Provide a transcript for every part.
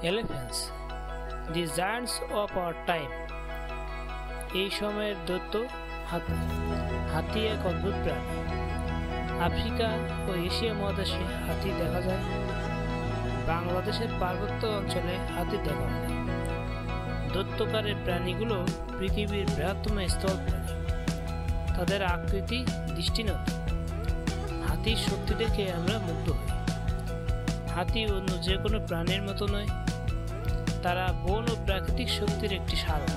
Elephants the giants of our time. এই সময়ের দৈত্য হাতি। হাতি এক অদ্ভুত প্রাণী। আফ্রিকা ও এশিয়া মহাদেশে হাতি দেখা যায়। বাংলাদেশের পার্বত্য অঞ্চলে হাতি দেখা যায়। দৈত্যকারের প্রাণীগুলো পৃথিবীর বৃহত্তম স্থল প্রাণী। তাদের আকৃতি দৃষ্টিনত। হাতির শক্তি দেখে আমরা মুগ্ধ হই। হাতি অন্য যে কোনো প্রাণীর মতো নয়, তারা বন ও প্রাকৃতিক শক্তির একটি স্মারক।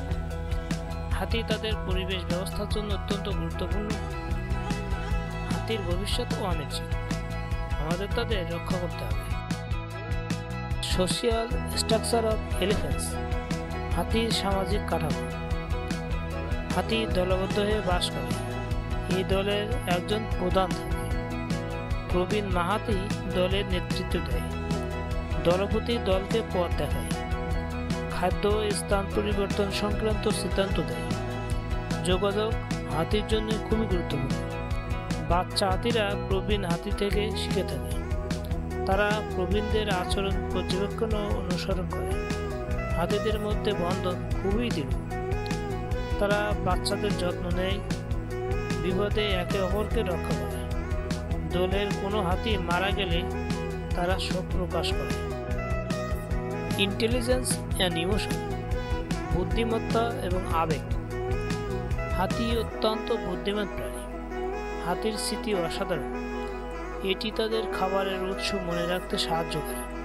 হাতি তাদের পরিবেশ ব্যবস্থার জন্য অত্যন্ত গুরুত্বপূর্ণ। হাতির ভবিষ্যৎ অনিশ্চিত, আমাদের তাদের রক্ষা করতে হবে। Social structure of elephants. হাতির সামাজিক কাঠামো। হাতি দলবদ্ধ হয়ে বাস করে। এই দলের একজন প্রধান থাকে। প্রবীণ মাহাতি দলের নেতৃত্ব দেয়। দলপতি দলকে পথ দেখায়। খাদ্য স্থান পরিবর্তন সংক্রান্ত সিদ্ধান্ত দেয়। যোগাযোগ হাতির জন্য খুবই গুরুত্বপূর্ণ। বাচ্চা হাতিরা প্রবীণ হাতি থেকে শিখে থাকে। তারা প্রবীণদের আচরণ পর্যবেক্ষণ ও অনুসরণ করে। হাতিদের মধ্যে বন্ধন খুবই দৃঢ়। তারা বাচ্চাদের যত্ন নেয়, বিপদে একে অপরকে রক্ষা করে। দলের কোনো হাতি মারা গেলে তারা শোক প্রকাশ করে। Intelligence and emotion. বুদ্ধিমত্তা এবং আবেগ। হাতি অত্যন্ত বুদ্ধিমান প্রাণী। হাতির স্মৃতি অসাধারণ। এটি তাদের খাবারের উৎস মনে রাখতে সাহায্য করে।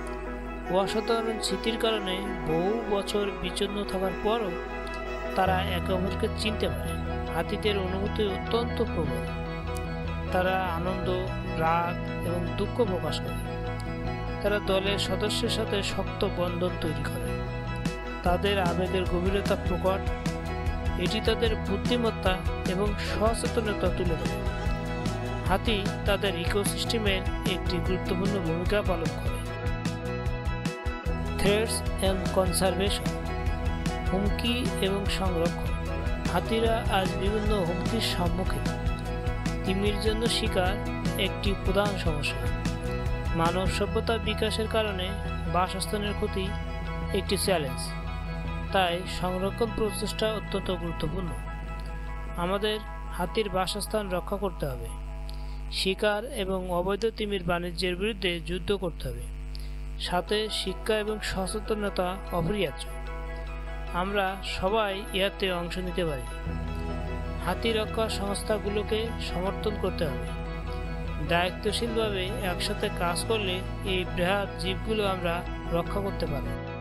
অসাধারণ স্মৃতির কারণে বহু বছর বিচ্ছিন্ন থাকার পরও তারা একে অপরকে চিনতে পারে। হাতিদের অনুভূতি অত্যন্ত প্রবল। তারা আনন্দ, রাগ এবং দুঃখ প্রকাশ করে। তারা দলের সদস্যের সাথে শক্ত বন্ধন তৈরি করে। তাদের আবেগের গভীরতা প্রকট। এটি তাদের বুদ্ধিমত্তা এবং সচেতনতা তুলে ধরে। হাতি তাদের ইকোসিস্টেমের একটি গুরুত্বপূর্ণ ভূমিকা পালন করে। Threats and conservation. হুমকি এবং সংরক্ষণ। হাতিরা আজ বিভিন্ন হুমকির সম্মুখীন। তিমির জন্য শিকার একটি প্রধান সমস্যা। মানব সভ্যতার বিকাশের কারণে বাসস্থানের ক্ষতি একটি চ্যালেঞ্জ। তাই সংরক্ষণ প্রচেষ্টা অত্যন্ত গুরুত্বপূর্ণ। আমাদের হাতির বাসস্থান রক্ষা করতে হবে। শিকার এবং অবৈধ তিমির বাণিজ্যের বিরুদ্ধে যুদ্ধ করতে হবে। সাথে শিক্ষা এবং সচেতনতা অপরিহার্য। আমরা সবাই ইয়াতে অংশ নিতে পারি। হাতি রক্ষা সংস্থাগুলোকে সমর্থন করতে হবে। দায়িত্বশীলভাবে একসাথে কাজ করলে এই বৃহৎ জীবগুলো আমরা রক্ষা করতে পারি।